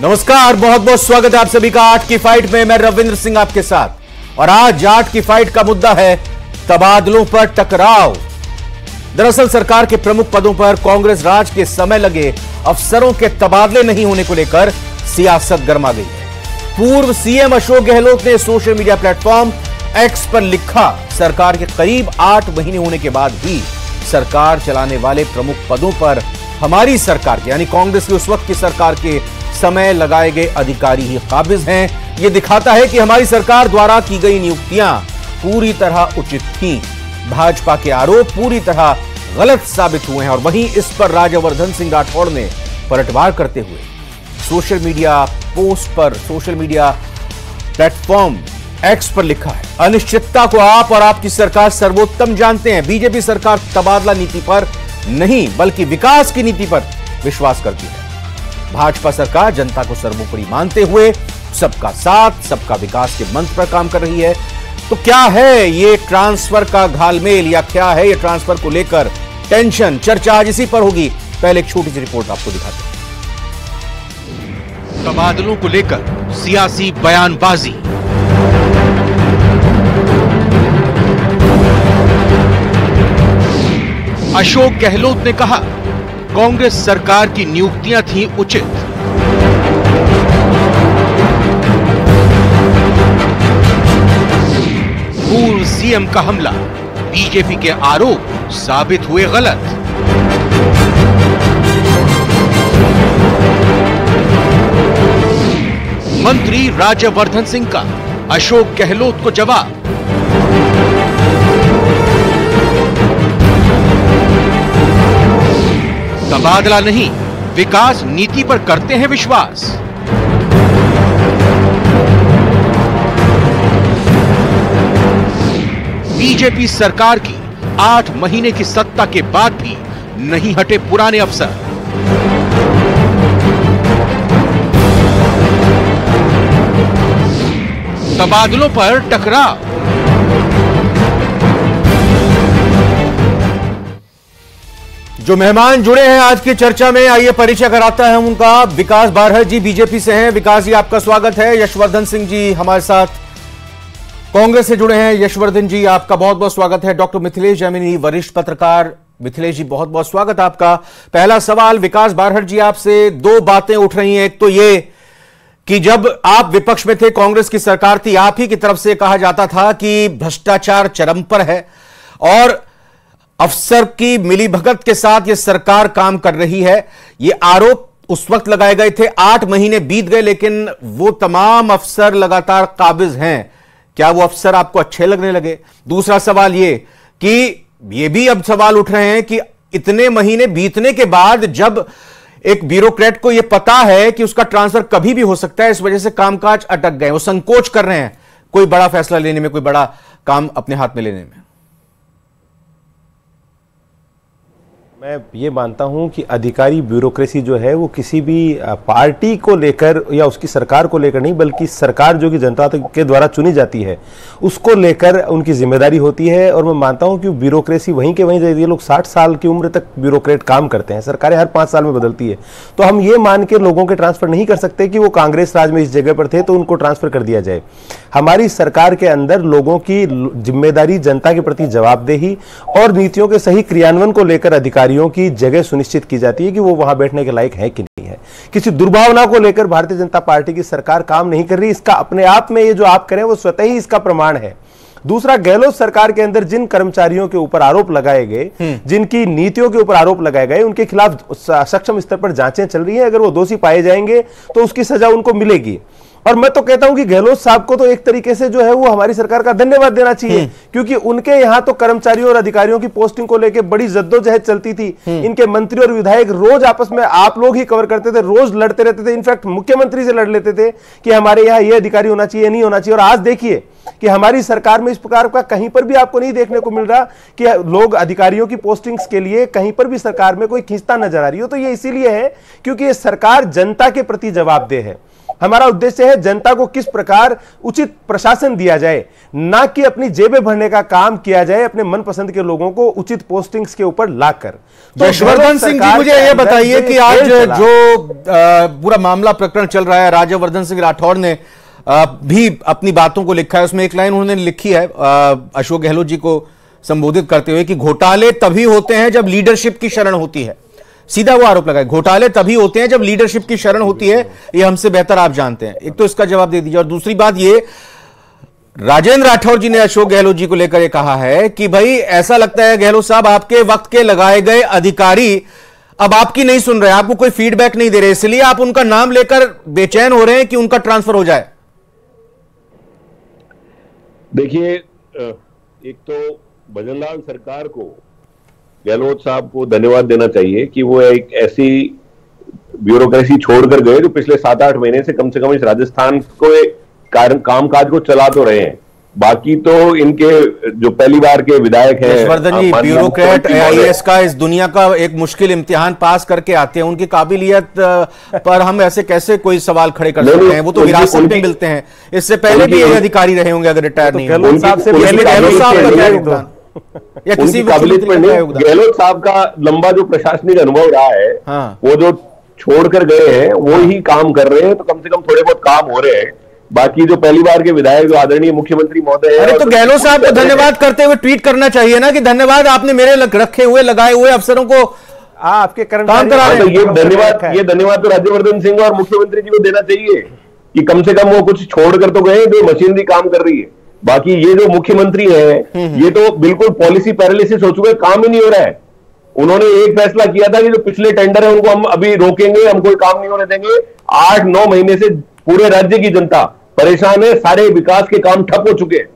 नमस्कार, बहुत बहुत स्वागत है आप सभी का आज की फाइट में। मैं रविंद्र सिंह आपके साथ और आज आज की फाइट का मुद्दा है तबादलों पर टकराव। दरअसल सरकार के प्रमुख पदों पर कांग्रेस राज के समय लगे अफसरों के तबादले नहीं होने को लेकर सियासत गर्मा गई है। पूर्व सीएम अशोक गहलोत ने सोशल मीडिया प्लेटफॉर्म एक्स पर लिखा, सरकार के करीब 8 महीने होने के बाद भी सरकार चलाने वाले प्रमुख पदों पर हमारी सरकार के यानी कांग्रेस की उस वक्त की सरकार के समय लगाए गए अधिकारी ही काबिज हैं। यह दिखाता है कि हमारी सरकार द्वारा की गई नियुक्तियां पूरी तरह उचित थीं। भाजपा के आरोप पूरी तरह गलत साबित हुए हैं और वहीं इस पर राज्यवर्धन सिंह राठौड़ ने पलटवार करते हुए सोशल मीडिया पोस्ट पर, सोशल मीडिया प्लेटफॉर्म एक्स पर लिखा है, अनिश्चितता को आप और आपकी सरकार सर्वोत्तम जानते हैं। बीजेपी सरकार तबादला नीति पर नहीं बल्कि विकास की नीति पर विश्वास करती है। भाजपा सरकार जनता को सर्वोपरि मानते हुए सबका साथ सबका विकास के मंत्र पर काम कर रही है। तो क्या है ये ट्रांसफर का घालमेल या क्या है ये ट्रांसफर को लेकर टेंशन? चर्चा आज इसी पर होगी। पहले एक छोटी सी रिपोर्ट आपको दिखाते हैं। तबादलों को लेकर सियासी बयानबाजी। अशोक गहलोत ने कहा, कांग्रेस सरकार की नियुक्तियां थी उचित। पूर्व सीएम का हमला, बीजेपी के आरोप साबित हुए गलत। मंत्री राज्यवर्धन सिंह का अशोक गहलोत को जवाब। तबादला नहीं, विकास नीति पर करते हैं विश्वास। बीजेपी सरकार की 8 महीने की सत्ता के बाद भी नहीं हटे पुराने अफसर। तबादलों पर टकराव। जो मेहमान जुड़े हैं आज की चर्चा में, आइए परिचय कराता है उनका। विकास बारहर जी बीजेपी से हैं। विकास जी आपका स्वागत है। यशवर्धन सिंह जी हमारे साथ कांग्रेस से जुड़े हैं। यशवर्धन जी आपका बहुत बहुत स्वागत है। डॉक्टर मिथिलेश जैमिनी वरिष्ठ पत्रकार, मिथिलेश जी बहुत बहुत स्वागत आपका। पहला सवाल विकास बारहर जी आपसे, दो बातें उठ रही हैं। एक तो ये कि जब आप विपक्ष में थे, कांग्रेस की सरकार थी, आप ही की तरफ से कहा जाता था कि भ्रष्टाचार चरम पर है और अफसर की मिलीभगत के साथ यह सरकार काम कर रही है। ये आरोप उस वक्त लगाए गए थे। 8 महीने बीत गए लेकिन वो तमाम अफसर लगातार काबिज हैं। क्या वो अफसर आपको अच्छे लगने लगे? दूसरा सवाल ये कि ये भी अब सवाल उठ रहे हैं कि इतने महीने बीतने के बाद जब एक ब्यूरोक्रेट को यह पता है कि उसका ट्रांसफर कभी भी हो सकता है, इस वजह से कामकाज अटक गए, वो संकोच कर रहे हैं कोई बड़ा फैसला लेने में, कोई बड़ा काम अपने हाथ में लेने में। मैं ये मानता हूं कि अधिकारी ब्यूरोक्रेसी जो है वो किसी भी पार्टी को लेकर या उसकी सरकार को लेकर नहीं, बल्कि सरकार जो कि जनता के द्वारा चुनी जाती है उसको लेकर उनकी जिम्मेदारी होती है। और मैं मानता हूं कि ब्यूरोक्रेसी वहीं के वहीं रहती है। लोग 60 साल की उम्र तक ब्यूरोक्रेट काम करते हैं, सरकारें हर 5 साल में बदलती है। तो हम ये मान के लोगों के ट्रांसफर नहीं कर सकते कि वो कांग्रेस राज में इस जगह पर थे तो उनको ट्रांसफर कर दिया जाए। हमारी सरकार के अंदर लोगों की जिम्मेदारी, जनता के प्रति जवाबदेही और नीतियों के सही क्रियान्वयन को लेकर अधिकारियों की जगह सुनिश्चित की जाती है कि वो वहां बैठने के लायक है कि नहीं है। किसी दुर्भावना को लेकर भारतीय जनता पार्टी की सरकार काम नहीं कर रही। इसका अपने आप में ये जो आप करें वो स्वतः ही इसका प्रमाण है। दूसरा, गहलोत सरकार के अंदर जिन कर्मचारियों के ऊपर आरोप लगाए गए, जिनकी नीतियों के ऊपर आरोप लगाए गए, उनके खिलाफ सक्षम स्तर पर जांचें चल रही हैं। अगर वो दोषी पाए जाएंगे तो उसकी सजा उनको मिलेगी। और मैं तो कहता हूं कि गहलोत साहब को तो एक तरीके से जो है वो हमारी सरकार का धन्यवाद देना चाहिए, क्योंकि उनके यहां तो कर्मचारियों और अधिकारियों की पोस्टिंग को लेकर बड़ी जद्दोजहद चलती थी। इनके मंत्री और विधायक रोज आपस में आप लोग ही कवर करते थे, रोज लड़ते रहते थे। इनफैक्ट मुख्यमंत्री से लड़ लेते थे कि हमारे यहाँ ये अधिकारी होना चाहिए, नहीं होना चाहिए। और आज देखिए कि हमारी सरकार में इस प्रकार का कहीं पर भी आपको नहीं देखने को मिल रहा कि लोग अधिकारियों की पोस्टिंग्स के लिए कहीं पर भी सरकार में कोई खींचता नजर आ रही हो। तो ये इसीलिए है क्योंकि ये सरकार जनता के प्रति जवाबदेह है। हमारा उद्देश्य है जनता को किस प्रकार उचित प्रशासन दिया जाए, ना कि अपनी जेबें भरने का काम किया जाए अपने मनपसंद के लोगों को उचित पोस्टिंग्स के ऊपर लाकर। तो यशवर्धन सिंह जी, मुझे यह बताइए कि आज जो पूरा मामला प्रकरण चल रहा है, राज्यवर्धन सिंह राठौड़ ने भी अपनी बातों को लिखा है, उसमें एक लाइन उन्होंने लिखी है अशोक गहलोत जी को संबोधित करते हुए कि घोटाले तभी होते हैं जब लीडरशिप की शरण होती है। सीधा वो आरोप लगाए, घोटाले तभी होते हैं जब लीडरशिप की शरण होती है, ये हमसे बेहतर आप जानते हैं। एक तो इसका जवाब दे दीजिए। और दूसरी बात, ये राजेंद्र राठौर जी ने अशोक गहलोत जी को लेकर ये कहा है कि भाई ऐसा लगता है गहलोत साहब आपके वक्त के लगाए गए अधिकारी अब आपकी नहीं सुन रहे, आपको कोई फीडबैक नहीं दे रहे, इसलिए आप उनका नाम लेकर बेचैन हो रहे हैं कि उनका ट्रांसफर हो जाए। देखिए, एक तो भजनलाल सरकार को, गहलोत साहब को धन्यवाद देना चाहिए कि वो एक ऐसी ब्यूरोक्रेसी छोड़कर गए जो पिछले 7-8 महीने से कम इस राजस्थान को कामकाज को चला तो रहे हैं। बाकी तो इनके जो पहली बार के विधायक हैं, यशवर्धन जी, ब्यूरोक्रेट AIS का इस दुनिया का एक मुश्किल इम्तिहान पास करके आते हैं, उनकी काबिलियत पर हम ऐसे कैसे कोई सवाल खड़े कर सकते हैं? वो तो विरासत में मिलते हैं, इससे पहले भी ये अधिकारी रहे होंगे अगर रिटायर नहीं हुए। गहलोत साहब से पहले गहलोत साहब का क्या योगदान या किसी काबिलियत पर नहीं, गहलोत साहब का लंबा जो प्रशासनिक अनुभव रहा है, वो जो छोड़कर गए हैं वो ही काम कर रहे हैं, तो कम से कम थोड़े बहुत काम हो रहे हैं। बाकी जो पहली बार के विधायक जो आदरणीय मुख्यमंत्री महोदय हैं, अरे तो गहलोत साहब को धन्यवाद करते हुए ट्वीट करना चाहिए ना कि धन्यवाद, आपने मेरे रखे हुए लगाए हुए अफसरों को आपके कर्मचारी करा रहे हैं। ये धन्यवाद तो राज्यवर्धन सिंह और मुख्यमंत्री जी को देना चाहिए कि कम से कम वो कुछ छोड़कर तो गए जो मशीनरी काम कर रही है। बाकी ये जो मुख्यमंत्री है, ये तो बिल्कुल पॉलिसी पैरालिसिस हो चुके, काम ही नहीं हो रहा है। उन्होंने एक फैसला किया था कि जो पिछले टेंडर है उनको हम अभी रोकेंगे, हम कोई काम नहीं होने देंगे। 8-9 महीने से पूरे राज्य की जनता परेशान है, सारे विकास के काम ठप हो चुके हैं।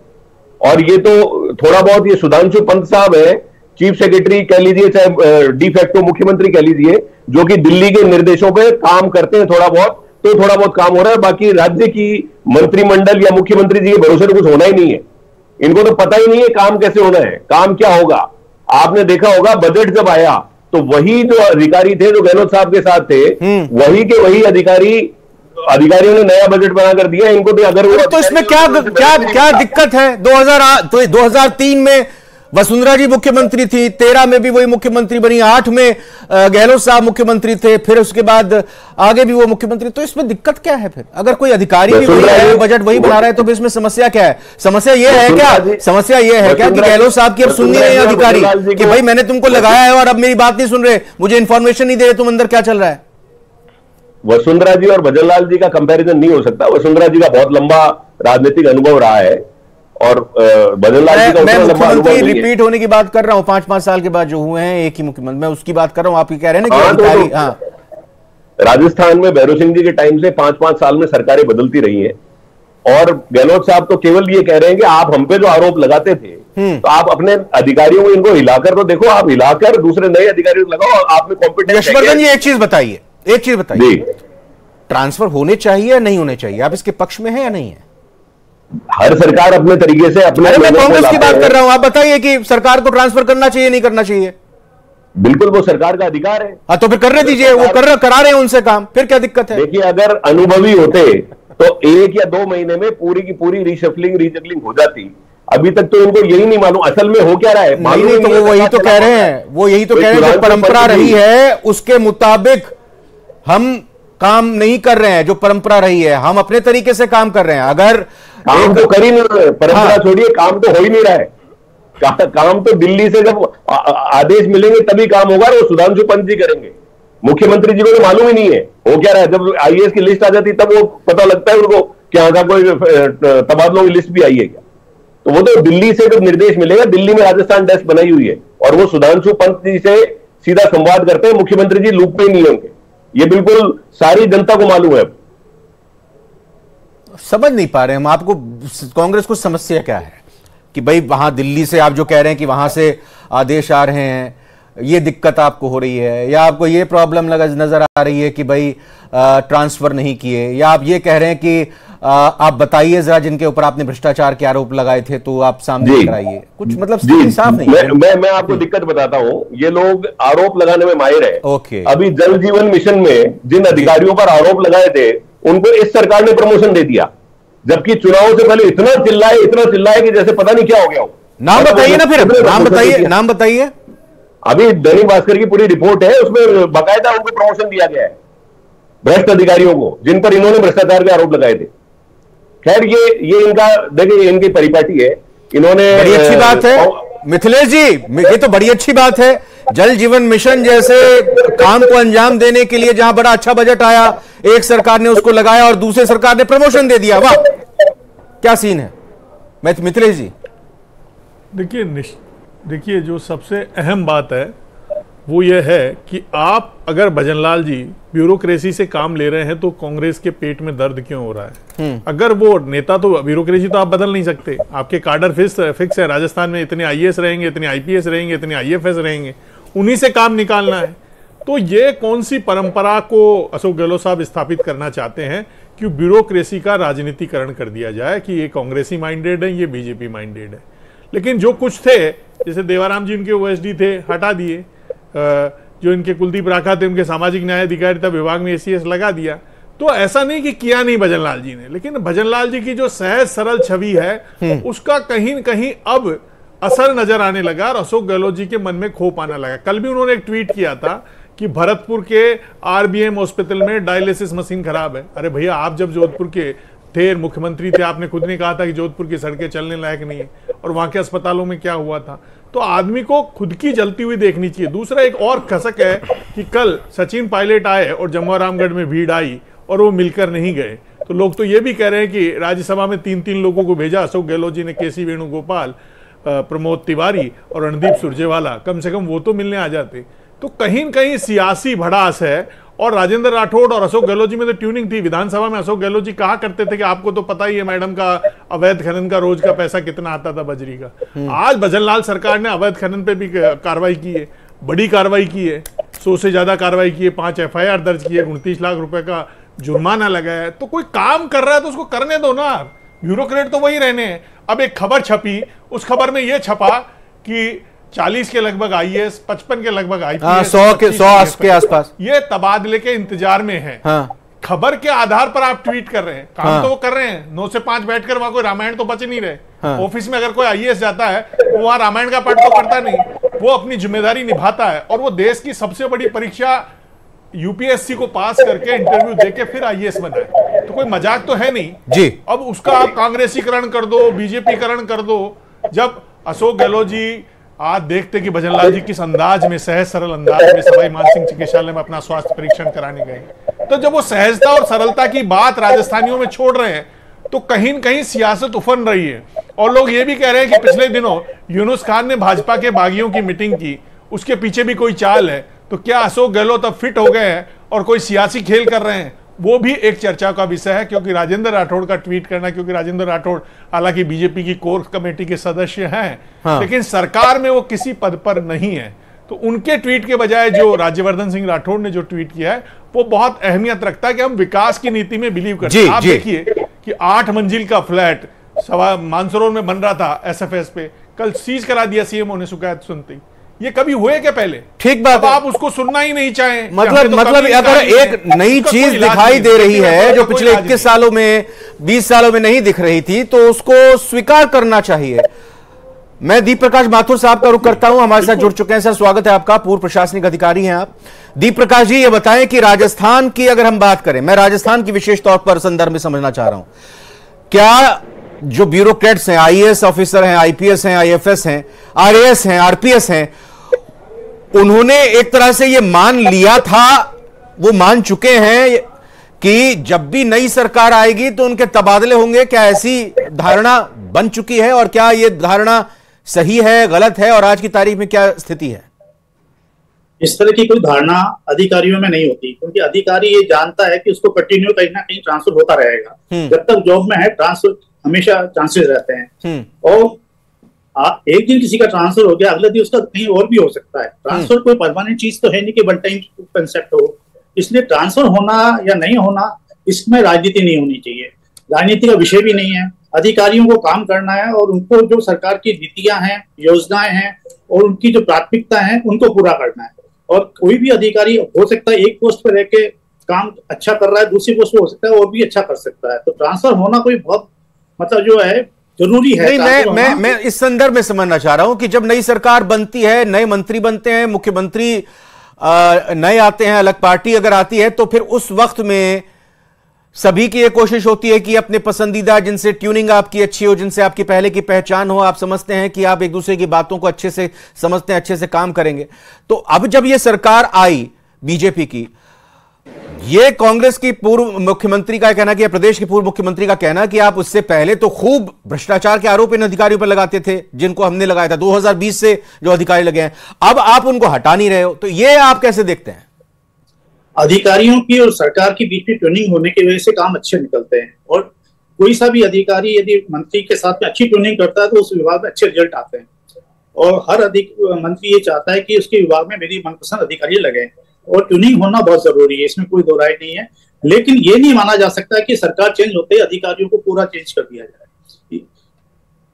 और ये तो थोड़ा बहुत ये सुधांशु पंत साहब है, चीफ सेक्रेटरी कह लीजिए चाहे डी फैक्टो मुख्यमंत्री कह लीजिए, जो कि दिल्ली के निर्देशों पे काम करते हैं थोड़ा बहुत, तो थोड़ा बहुत काम हो रहा है। बाकी राज्य की मंत्रिमंडल या मुख्यमंत्री जी के भरोसे तो कुछ होना ही नहीं है। इनको तो पता ही नहीं है काम कैसे होना है, काम क्या होगा। आपने देखा होगा बजट जब आया तो वही जो अधिकारी थे जो गहलोत साहब के साथ थे, वही के वही अधिकारियों ने नया बजट बनाकर दिया इनको। तो अगर वो तो इसमें क्या दिक्कत है? 2003 में वसुंधरा जी मुख्यमंत्री थी, 13 में भी वही मुख्यमंत्री बनी, 8 में गहलोत साहब मुख्यमंत्री थे, फिर उसके बाद आगे भी वो मुख्यमंत्री। तो इसमें दिक्कत क्या है फिर? अगर कोई अधिकारी भी वही है, बजट वही बना रहा है, तो इसमें समस्या क्या है? समस्या ये है क्या कि गहलोत साहब की अब सुननी नहीं अधिकारी कि भाई मैंने तुमको लगाया है और अब मेरी बात नहीं सुन रहे, मुझे इंफॉर्मेशन नहीं दे रहे तुम अंदर क्या चल रहा है? वसुंधरा जी और भजनलाल जी का कंपैरिजन नहीं हो सकता। वसुंधरा जी का बहुत लंबा राजनीतिक अनुभव रहा है और भजनलाल जी का मुख्यमंत्री रिपीट होने की बात कर रहा हूं, 5-5 साल के बाद जो हुए हैं एक ही मुख्यमंत्री, मैं उसकी बात कर रहा हूं। आप कह रहे हैं ना कि राजस्थान में भैरव सिंह जी के टाइम से 5-5 साल में सरकारें बदलती रही हैं और गहलोत साहब तो केवल ये कह रहे हैं कि आप हम पे जो आरोप लगाते थे, तो आप अपने अधिकारियों को इनको हिलाकर तो देखो, आप हिलाकर दूसरे नए अधिकारियों को लगाओ। आप में कॉम्पिटेंस। यशवर्धन जी, एक चीज बताइए, ट्रांसफर होने चाहिए या नहीं होने चाहिए? आप इसके पक्ष में है या नहीं है? हर सरकार अपने तरीके से अपने, मैं कांग्रेस की बात कर रहा हूं, आप बताइए कि सरकार को ट्रांसफर करना चाहिए नहीं करना चाहिए? बिल्कुल, वो सरकार का अधिकार है। हाँ, तो फिर करने दीजिए, वो करा रहे हैं उनसे काम, फिर क्या दिक्कत है? देखिए, अगर अनुभवी होते तो 1 या 2 महीने में पूरी की पूरी रीशफलिंग हो जाती। अभी तक तो इनको यही नहीं मालूम असल में हो क्या रहा है। नहीं, तो वो यही तो कह रहे हैं, जो परंपरा रही है उसके मुताबिक हम काम नहीं कर रहे हैं। जो परंपरा रही है हम अपने तरीके से काम कर रहे हैं। अगर काम तो कर ही नहीं रहे, परंपरा छोड़िए, काम तो हो ही नहीं रहा है। काम तो दिल्ली से जब आदेश मिलेंगे तभी काम होगा, वो सुधांशु पंत जी करेंगे। मुख्यमंत्री जी को तो मालूम ही नहीं है हो क्या रहा है। जब IAS की लिस्ट आ जाती तब वो पता लगता है उनको कि यहाँ का कोई तबादलों की लिस्ट भी आई है क्या। तो वो तो दिल्ली से जब निर्देश मिलेगा, दिल्ली में राजस्थान डेस्क बनाई हुई है और वो सुधांशु पंत जी से सीधा संवाद करते हैं। मुख्यमंत्री जी लूप में ही नहीं होंगे, ये बिल्कुल सारी जनता को मालूम है। समझ नहीं पा रहे हम, आपको कांग्रेस को समस्या क्या है कि भाई वहां दिल्ली से आप जो कह रहे हैं कि वहां से आदेश आ रहे हैं, ये दिक्कत आपको हो रही है, या आपको ये प्रॉब्लम नजर आ रही है कि भाई ट्रांसफर नहीं किए, या आप ये कह रहे हैं कि आप बताइए जरा जिनके ऊपर आपने भ्रष्टाचार के आरोप लगाए थे तो आप सामने कराइए कुछ, मतलब साफ नहीं। मैं आपको दिक्कत बताता हूं, ये लोग आरोप लगाने में माहिर है। ओके, अभी जल जीवन मिशन में जिन अधिकारियों पर आरोप लगाए थे उनको इस सरकार ने प्रमोशन दे दिया, जबकि चुनावों से पहले इतना चिल्लाए कि जैसे पता नहीं क्या हो गया हो। नाम बताइए ना, फिर नाम बताइए। अभी दैनिक भास्कर की पूरी रिपोर्ट है, उसमें बाकायदा उनको प्रमोशन दिया गया है, भ्रष्ट अधिकारियों को, जिन पर इन्होंने भ्रष्टाचार के आरोप लगाए थे। खैर ये इनका देखिए, इनकी परिपाटी है। इन्होंने बड़ी अच्छी बात है मिथिलेश जी, ये तो बड़ी अच्छी बात है। जल जीवन मिशन जैसे काम को अंजाम देने के लिए जहां बड़ा अच्छा बजट आया, एक सरकार ने उसको लगाया और दूसरी सरकार ने प्रमोशन दे दिया। वाह, क्या सीन है मिथिलेश जी? देखिए जो सबसे अहम बात है वो ये है कि आप अगर भजनलाल जी ब्यूरोक्रेसी से काम ले रहे हैं तो कांग्रेस के पेट में दर्द क्यों हो रहा है? अगर वो नेता, तो ब्यूरोक्रेसी तो आप बदल नहीं सकते, आपके कार्डर फिक्स है। राजस्थान में इतने आईएएस रहेंगे, इतने आईपीएस रहेंगे, इतने आईएफएस रहेंगे, उन्हीं से काम निकालना है। तो ये कौन सी परंपरा को अशोक गहलोत साहब स्थापित करना चाहते हैं कि ब्यूरोक्रेसी का राजनीतिकरण कर दिया जाए कि ये कांग्रेसी माइंडेड है, ये बीजेपी माइंडेड है। लेकिन जो कुछ थे, जैसे देवाराम जी उनके ओएसडी थे, हटा दिए। जो इनके कुलदीप राठा थे, उनके सामाजिक न्याय अधिकारिता विभाग में एसीएस लगा दिया। तो ऐसा नहीं कि किया नहीं भजनलाल जी ने, लेकिन भजनलाल जी की जो सहज सरल छवि है उसका कहीं न कहीं अब असर नजर आने लगा और अशोक गहलोत जी के मन में खौफ आने लगा। कल भी उन्होंने एक ट्वीट किया था कि भरतपुर के आरबीएम हॉस्पिटल में डायलिसिस मशीन खराब है। अरे भैया, आप जब जोधपुर के थे, मुख्यमंत्री थे, आपने खुद ने कहा था कि जोधपुर की सड़कें चलने लायक नहीं है, और वहां के अस्पतालों में क्या हुआ था। तो आदमी को खुद की जलती हुई देखनी चाहिए। दूसरा एक और खसक है कि कल सचिन पायलट आए और जमवारामगढ़ में भीड़ आई और वो मिलकर नहीं गए। तो लोग तो ये भी कह रहे हैं कि राज्यसभा में 3-3 लोगों को भेजा अशोक गहलोत जी ने, केसी वेणुगोपाल, प्रमोद तिवारी और रणदीप सुरजेवाला, कम से कम वो तो मिलने आ जाते। तो कहीं न कहीं सियासी भड़ास है। और राजेंद्र राठौड़ और अशोक गहलोत जी में तो ट्यूनिंग थी। विधानसभा में अशोक गहलोत जी कहा करते थे कि आपको तो पता ही है मैडम का अवैध खनन का रोज का पैसा कितना आता था बजरी का। आज भजनलाल सरकार ने अवैध खनन पे भी कार्रवाई की है, बड़ी कार्रवाई की है, 100 से ज्यादा कार्रवाई की है, 5 एफआईआर दर्ज की है, 29 लाख रुपए का जुर्माना लगाया है। तो कोई काम कर रहा है तो उसको करने दो ना, ब्यूरोक्रेट तो वही रहने हैं। अब एक खबर छपी, उस खबर में यह छपा कि 40 के लगभग आईएएस, 55 के लगभग आईपीएस, 100 के आसपास ये तबादले के इंतजार में है। खबर के आधार पर आप ट्वीट कर रहे हैं, काम तो वो कर रहे हैं। 9 से 5 बैठकर वहां कोई रामायण तो बच नहीं रहे। ऑफिस में अगर कोई आईएएस जाता है तो वहां रामायण का पाठ तो करता नहीं, वो अपनी जिम्मेदारी निभाता है। और वो देश की सबसे बड़ी परीक्षा यूपीएससी को पास करके इंटरव्यू देके फिर आईएएस बना है। तो कोई मजाक तो है नहीं जी। अब उसका आप कांग्रेसीकरण कर दो, बीजेपीकरण कर दो। जब अशोक गहलोत जी आज देखते कि भजनलाल जी किस अंदाज में, सहज सरल अंदाज में सवाई मानसिंह चिकित्सालय में अपना स्वास्थ्य परीक्षण कराने गए, तो जब वो सहजता और सरलता की बात राजस्थानियों में छोड़ रहे हैं तो कहीं न कहीं सियासत उफन रही है। और लोग ये भी कह रहे हैं कि पिछले दिनों यूनुस खान ने भाजपा के बागियों की मीटिंग की, उसके पीछे भी कोई चाल है। तो क्या अशोक गहलोत अब फिट हो गए हैं और कोई सियासी खेल कर रहे हैं? वो भी एक चर्चा का विषय है, क्योंकि राजेंद्र राठौड़ का ट्वीट करना, क्योंकि राजेंद्र राठौड़ हालांकि बीजेपी की कोर कमेटी के सदस्य हैं, लेकिन सरकार में वो किसी पद पर नहीं है। तो उनके ट्वीट के बजाय जो राज्यवर्धन सिंह राठौड़ ने जो ट्वीट किया है वो बहुत अहमियत रखता है कि हम विकास की नीति में बिलीव करते हैं। आप देखिए कि 8 मंजिल का फ्लैट मानसरोवर में बन रहा था एसएफएस पे, कल सीज करा दिया सीएमओ ने शिकायत सुनते। ये कभी हुए क्या पहले? ठीक बात, आप उसको सुनना ही नहीं चाहें। मतलब अगर एक नई चीज दिखाई दे रही है जो पिछले 21 सालों में, 20 सालों में नहीं दिख रही थी, तो उसको स्वीकार करना चाहिए। मैं दीप प्रकाश माथुर साहब का रुख करता हूं, हमारे साथ जुड़ चुके हैं। सर, स्वागत है आपका, पूर्व प्रशासनिक अधिकारी हैं आप। दीप प्रकाश जी, ये बताएं कि राजस्थान की अगर हम बात करें, मैं राजस्थान की विशेष तौर पर संदर्भ में समझना चाह रहा हूं, क्या जो ब्यूरोक्रेट्स हैं, आईएएस ऑफिसर हैं, आईपीएस हैं, आईएफएस हैं, आरएएस हैं, आरपीएस हैं, उन्होंने एक तरह से ये मान लिया था, वो मान चुके हैं कि जब भी नई सरकार आएगी तो उनके तबादले होंगे? क्या ऐसी धारणा बन चुकी है और क्या ये धारणा सही है, गलत है, और आज की तारीख में क्या स्थिति है? इस तरह की कोई धारणा अधिकारियों में नहीं होती, क्योंकि अधिकारी ये जानता है कि उसको कंटिन्यू कहीं ना कहीं ट्रांसफर होता रहेगा। जब तक जॉब में है ट्रांसफर हमेशा चांसेस रहते हैं। और एक दिन किसी का ट्रांसफर हो गया, अगले दिन उसका कहीं और भी हो सकता है। ट्रांसफर कोई परमानेंट चीज तो है नहीं कि वन टाइम कंसेप्ट हो। इसलिए ट्रांसफर होना या नहीं होना, इसमें राजनीति नहीं होनी चाहिए, राजनीति का विषय भी नहीं है। अधिकारियों को काम करना है और उनको जो सरकार की नीतियां हैं, योजनाएं हैं और उनकी जो प्राथमिकता है उनको पूरा करना है। और कोई भी अधिकारी हो सकता है एक पोस्ट पर रह के काम अच्छा कर रहा है, दूसरी पोस्ट हो सकता है वो भी अच्छा कर सकता है। तो ट्रांसफर होना कोई बहुत मतलब जो है जरूरी है। नहीं, मैं इस संदर्भ में समझना चाह रहा हूं कि जब नई सरकार बनती है, नए मंत्री बनते हैं, मुख्यमंत्री नए आते हैं, अलग पार्टी अगर आती है, तो फिर उस वक्त में सभी की ये कोशिश होती है कि अपने पसंदीदा, जिनसे ट्यूनिंग आपकी अच्छी हो, जिनसे आपकी पहले की पहचान हो, आप समझते हैं कि आप एक दूसरे की बातों को अच्छे से समझते हैं, अच्छे से काम करेंगे। तो अब जब ये सरकार आई बीजेपी की, ये कांग्रेस की पूर्व मुख्यमंत्री का कहना कि प्रदेश के पूर्व मुख्यमंत्री का कहना कि आप उससे पहले तो खूब भ्रष्टाचार के आरोप इन अधिकारियों पर लगाते थे, जिनको हमने लगाया था 2020 से जो अधिकारी लगे हैं, अब आप उनको हटा नहीं रहे हो, तो ये आप कैसे देखते हैं? अधिकारियों की और सरकार की बीच में ट्यूनिंग होने की वजह से काम अच्छे निकलते हैं, और कोई सा भी अधिकारी यदि मंत्री के साथ में अच्छी ट्यूनिंग करता है तो उस विभाग में अच्छे रिजल्ट आते हैं। और हर मंत्री ये चाहता है कि उसके विभाग में मेरी मनपसंद अधिकारी लगे, और ट्यूनिंग होना बहुत जरूरी है, इसमें कोई दो राय नहीं है। लेकिन ये नहीं माना जा सकता कि सरकार चेंज होते ही अधिकारियों को पूरा चेंज कर दिया जाए।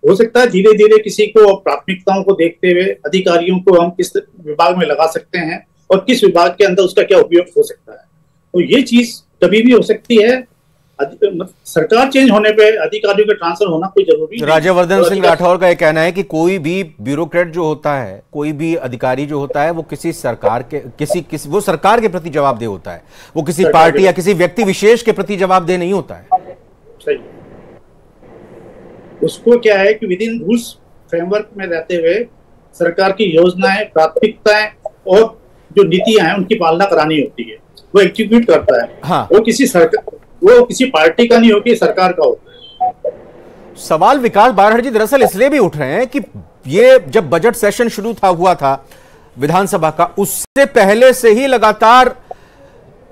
हो सकता है धीरे धीरे किसी को प्राथमिकताओं को देखते हुए अधिकारियों को हम किस विभाग में लगा सकते हैं और किस विभाग के अंदर उसका क्या उपयोग हो सकता है, तो ये चीज कभी भी हो सकती है। सरकार चेंज होने पे अधिकारियों का ट्रांसफर होना कोई जरूरी नहीं। राज्यवर्धन सिंह राठौर का यह कहना है कि कोई भी ब्यूरोक्रेट जो होता है, कोई भी अधिकारी जो होता है, वो किसी सरकार के वो सरकार के प्रति जवाबदेह होता है, वो किसी पार्टी या किसी व्यक्ति विशेष के प्रति जवाबदेह नहीं होता है। सही, उसको क्या है कि विद इन रूल्स फ्रेमवर्क में रहते हुए सरकार की योजनाएं, प्राथमिकताएं और जो नीतियां हैं उनकी पालना करानी होती है, वो एग्जीक्यूट करता है। हाँ। वो किसी पार्टी का नहीं होती, सरकार का होता है। सवाल विकास बारहड़ जी दरअसल इसलिए भी उठ रहे हैं कि ये जब बजट सेशन शुरू हुआ था विधानसभा का, उससे पहले से ही लगातार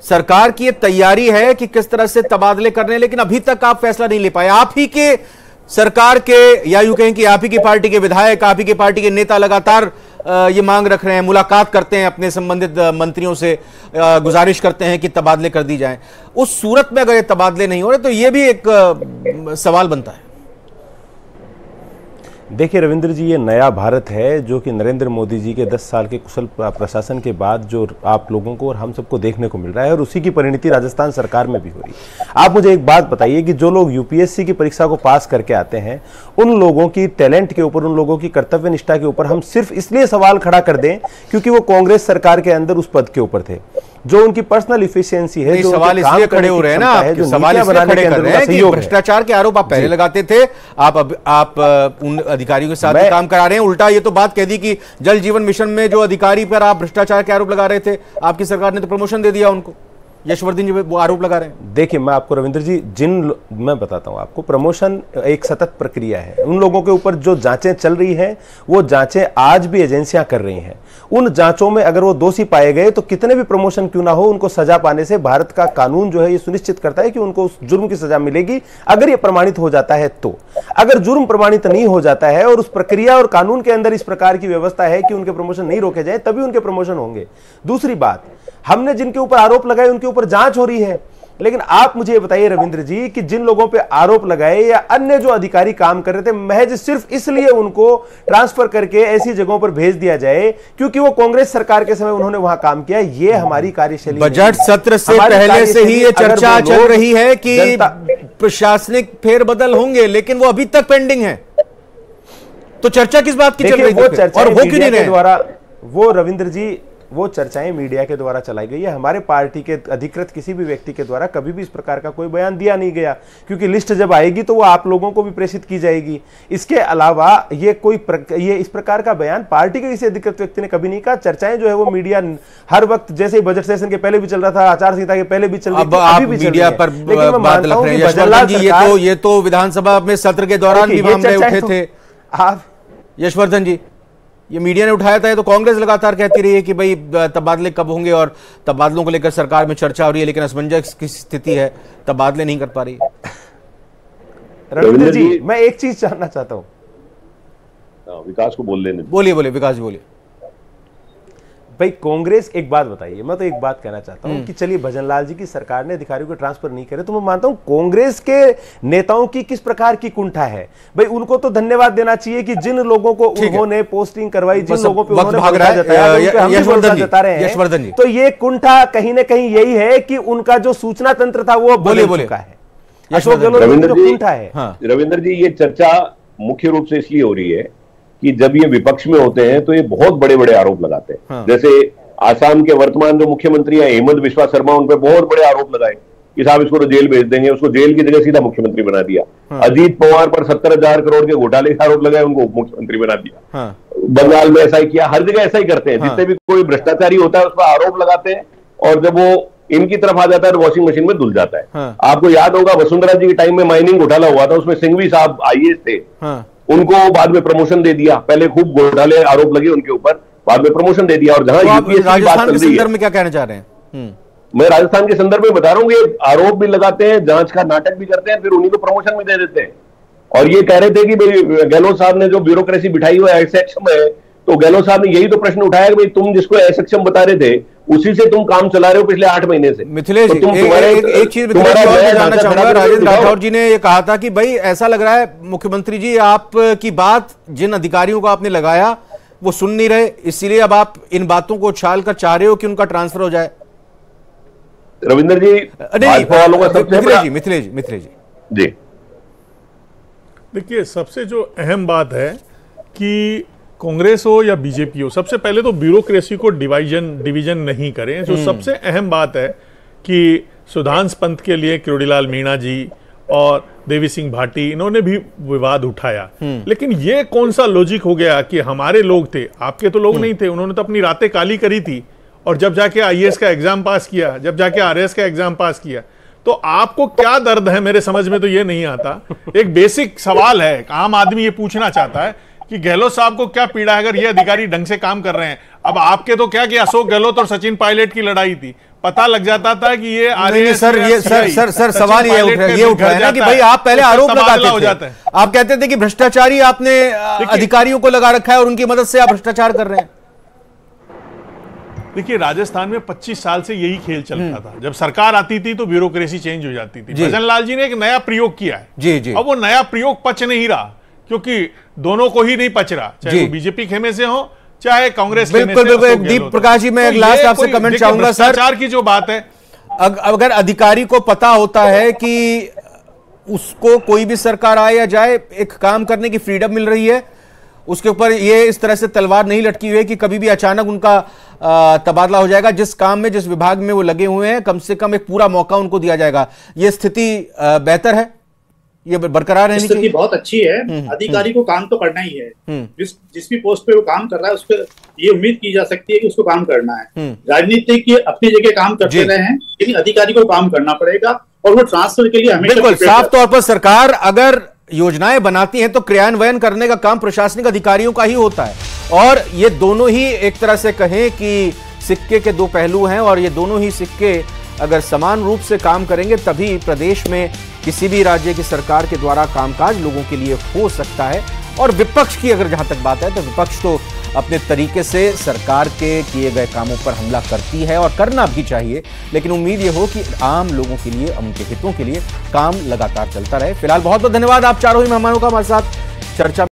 सरकार की ये तैयारी है कि किस तरह से तबादले करने, लेकिन अभी तक आप फैसला नहीं ले पाए। आप ही के सरकार के, या यूं कहें कि आप ही की पार्टी के विधायक, आप ही की पार्टी के नेता लगातार ये मांग रख रहे हैं, मुलाकात करते हैं अपने संबंधित मंत्रियों से, गुजारिश करते हैं कि तबादले कर दी जाएं। उस सूरत में अगर ये तबादले नहीं हो रहे तो ये भी एक सवाल बनता है। देखिए रविंद्र जी, ये नया भारत है जो कि नरेंद्र मोदी जी के 10 साल के कुशल प्रशासन के बाद जो आप लोगों को और हम सबको देखने को मिल रहा है, और उसी की परिणति राजस्थान सरकार में भी हो रही है। आप मुझे एक बात बताइए कि जो लोग यूपीएससी की परीक्षा को पास करके आते हैं, उन लोगों की टैलेंट के ऊपर, उन लोगों की कर्तव्य निष्ठा के ऊपर हम सिर्फ इसलिए सवाल खड़ा कर दें क्योंकि वो कांग्रेस सरकार के अंदर उस पद के ऊपर थे। जो उनकी पर्सनल इफिशियंसी है, जो सवाल इसलिए खड़े हो रहे हैं ना, सवाल इसलिए खड़े कर रहे हैं कि भ्रष्टाचार के आरोप आप पहले लगाते थे, आप उन अधिकारियों के साथ भी काम करा रहे हैं। उल्टा ये तो बात कह दी कि जल जीवन मिशन में जो अधिकारी पर आप भ्रष्टाचार के आरोप लगा रहे थे, आपकी सरकार ने तो प्रमोशन दे दिया उनको। यशवर्धन जी वो आरोप लगा रहे हैं। देखिए मैं आपको रविंद्र जी, मैं बताता हूं आपको, प्रमोशन एक सतत प्रक्रिया है। उन लोगों के ऊपर जो जांचें चल रही हैं, वो जांचें आज भी एजेंसियां कर रही हैं। उन जांचों में अगर वो दोषी पाए गए तो कितने भी प्रमोशन क्यों ना हो, उनको सजा पाने से भारत का कानून जो है ये सुनिश्चित करता है कि उनको उस जुर्म की सजा मिलेगी, अगर ये प्रमाणित हो जाता है तो। अगर जुर्म प्रमाणित नहीं हो जाता है और उस प्रक्रिया और कानून के अंदर इस प्रकार की व्यवस्था है कि उनके प्रमोशन नहीं रोके जाए, तभी उनके प्रमोशन होंगे। दूसरी बात, हमने जिनके ऊपर आरोप लगाए उनके ऊपर जांच हो रही है, लेकिन आप मुझे ये बताइए रविंद्र जी कि जिन लोगों पे आरोप लगाए या अन्य जो अधिकारी काम कर रहे थे, महज सिर्फ इसलिए उनको ट्रांसफर करके ऐसी जगहों पर भेज दिया जाए क्योंकि वो कांग्रेस सरकार के समय उन्होंने वहां काम किया, ये हमारी कार्यशैली। बजट सत्र से पहले से ही ये चर्चा चल रही है कि प्रशासनिक फेरबदल होंगे, लेकिन वो अभी तक पेंडिंग है। तो चर्चा किस बात की चल रही है और वो क्यों नहीं रहे? द्वारा वो रविंद्र जी, वो चर्चाएं मीडिया के द्वारा चलाई गई है। हमारे पार्टी के अधिकृत किसी भी व्यक्ति के द्वारा कभी भी इस प्रकार का कोई बयान दिया नहीं गया, क्योंकि लिस्ट जब आएगी तो वो आप लोगों को भी प्रेषित की जाएगी। इसके अलावा ये इस प्रकार का बयान पार्टी के किसी अधिकृत व्यक्ति ने कभी नहीं कहा। चर्चाएं जो है वो मीडिया हर वक्त, जैसे बजट सेशन के पहले भी चल रहा था, आचार संहिता के पहले भी चल रही थी, अभी भी मीडिया पर बात लग रही है। ये तो विधानसभा में सत्र के दौरान भी मामले उठे थे। आप यशवर्धन जी, ये मीडिया ने उठाया था, ये तो कांग्रेस लगातार कहती रही है कि भाई तबादले कब होंगे, और तबादलों को लेकर सरकार में चर्चा हो रही है, लेकिन असमंजस की स्थिति है, तबादले नहीं कर पा रही। रविंद्र जी, मैं एक चीज जानना चाहता हूं, विकास को बोल लेने। बोलिए विकास जी, बोलिए। भाई कांग्रेस, एक बात बताइए, मैं तो एक बात कहना चाहता हूं कि चलिए भजनलाल जी की सरकार ने अधिकारियों को ट्रांसफर नहीं करे, तो मैं मानता हूं कांग्रेस के नेताओं की किस प्रकार की कुंठा है। भाई उनको तो धन्यवाद देना चाहिए कि जिन लोगों को उन्होंने पोस्टिंग करवाई, जिन लोगों पे उन्होंने यशवर्धन जी, तो ये कुंठा कहीं ना कहीं यही है कि उनका जो सूचना तंत्र था वो बदल चुका है। अशोक गहलोत जो कुंठा है। रविंद्र जी, ये चर्चा मुख्य रूप से इसलिए हो रही है कि जब ये विपक्ष में होते हैं तो ये बहुत बड़े बड़े आरोप लगाते हैं। जैसे आसाम के वर्तमान जो मुख्यमंत्री हैं हेमंत बिस्वा शर्मा, उन पर बहुत बड़े आरोप लगाए कि साहब इसको तो जेल भेज देंगे, उसको जेल की जगह सीधा मुख्यमंत्री बना दिया। अजीत पवार पर 70,000 करोड़ के घोटाले के आरोप लगाए, उनको उप मुख्यमंत्री बना दिया। बंगाल में ऐसा ही किया, हर जगह ऐसा ही करते हैं। जितने भी कोई भ्रष्टाचारी होता है उस पर आरोप लगाते हैं, और जब वो इनकी तरफ आ जाता है तो वॉशिंग मशीन में धुल जाता है। आपको याद होगा वसुंधरा जी के टाइम में माइनिंग घोटाला हुआ था, उसमें सिंघवी साहब आईएएस थे, उनको बाद में प्रमोशन दे दिया। पहले खूब घोटाले आरोप लगे उनके ऊपर, बाद में प्रमोशन दे दिया। और जहां राजस्थान के संदर्भ में क्या कहना चाह रहे हैं? मैं राजस्थान के संदर्भ में बता रहा हूँ, ये आरोप भी लगाते हैं, जांच का नाटक भी करते हैं, फिर उन्हीं को प्रमोशन भी दे देते हैं। और ये कह रहे थे कि भाई गहलोत साहब ने जो ब्यूरोक्रेसी बिठाई हुआ है असक्षम है, तो गहलोत साहब ने यही तो प्रश्न उठाया कि भाई तुम जिसको असक्षम बता रहे थे उसी से तुम काम चला रहे हो पिछले 8 महीने से। मिथिलेश जी, एक चीज जानना चाहूंगा। राजेंद्र राठौर जी ने ये कहा था कि भाई ऐसा लग रहा है मुख्यमंत्री जी आपकी बात जिन अधिकारियों को आपने लगाया वो सुन नहीं रहे, इसीलिए अब आप इन बातों को उछाल कर चाह रहे हो कि उनका ट्रांसफर हो जाए। रविंद्र जी, मिथिलेश जी देखिए, सबसे जो अहम बात है कि कांग्रेस हो या बीजेपी हो, सबसे पहले तो ब्यूरोक्रेसी को डिवीजन नहीं करें। जो सबसे अहम बात है कि सुधांश पंथ के लिए किरोड़ीलाल मीणा जी और देवी सिंह भाटी, इन्होंने भी विवाद उठाया, लेकिन ये कौन सा लॉजिक हो गया कि हमारे लोग थे, आपके तो लोग नहीं थे, उन्होंने तो अपनी रातें काली करी थी, और जब जाके आईएएस का एग्जाम पास किया, जब जाके आरएएस का एग्जाम पास किया, तो आपको क्या दर्द है? मेरे समझ में तो ये नहीं आता। एक बेसिक सवाल है, आम आदमी ये पूछना चाहता है कि गहलोत साहब को क्या पीड़ा है अगर ये अधिकारी ढंग से काम कर रहे हैं। अब आपके तो क्या कि अशोक गहलोत और सचिन पायलट की लड़ाई थी, पता लग जाता था कि ये सर सवाल ये उठ रहा है ना कि भाई आप पहले आरोप लगाते थे, आप कहते थे कि भ्रष्टाचारी आपने अधिकारियों को लगा रखा है और उनकी मदद से आप भ्रष्टाचार कर रहे हैं। देखिए, राजस्थान में 25 साल से यही खेल चलता था। जब सरकार आती थी तो ब्यूरोक्रेसी चेंज हो जाती थी। भजनलाल जी ने एक नया प्रयोग किया है जी। अब वो नया प्रयोग पच नहीं रहा, क्योंकि दोनों को ही नहीं पच रहा, चाहे वो बीजेपी खेमे से हो चाहे कांग्रेस खेमे से। बिल्कुल। दीप प्रकाश जी, मैं एक लास्ट आपसे कमेंट चाहूंगा सर। भ्रष्टाचार की जो बात है, अगर अधिकारी को पता होता है कि उसको कोई भी सरकार आए या जाए एक काम करने की फ्रीडम मिल रही है, उसके ऊपर ये इस तरह से तलवार नहीं लटकी हुई है कि कभी भी अचानक उनका तबादला हो जाएगा, जिस काम में जिस विभाग में वो लगे हुए हैं कम से कम एक पूरा मौका उनको दिया जाएगा, ये स्थिति बेहतर है, ये बरकरार रहनी चाहिए। स्थिति बहुत अच्छी है। अधिकारी को काम तो करना ही है, जिस भी पोस्ट पे वो काम कर रहा है उसको ये उम्मीद की जा सकती है कि उसको काम करना है। राजनीतिक की अपनी जगह काम करते रहे हैं, लेकिन अधिकारी को काम करना पड़ेगा, और वो ट्रांसफर के लिए हमेशा बिल्कुल साफ तौर पर सरकार अगर योजनाएं बनाती हैं तो क्रियान्वयन करने का काम प्रशासनिक अधिकारियों का ही होता है, और ये दोनों ही एक तरह से कहें कि सिक्के के दो पहलू हैं, और ये दोनों ही सिक्के अगर समान रूप से काम करेंगे तभी प्रदेश में किसी भी राज्य की सरकार के द्वारा कामकाज लोगों के लिए हो सकता है। और विपक्ष की अगर जहां तक बात है तो विपक्ष तो अपने तरीके से सरकार के किए गए कामों पर हमला करती है और करना भी चाहिए, लेकिन उम्मीद ये हो कि आम लोगों के लिए, उनके हितों के लिए काम लगातार चलता रहे। फिलहाल बहुत बहुत धन्यवाद आप चारों ही मेहमानों का हमारे साथ चर्चा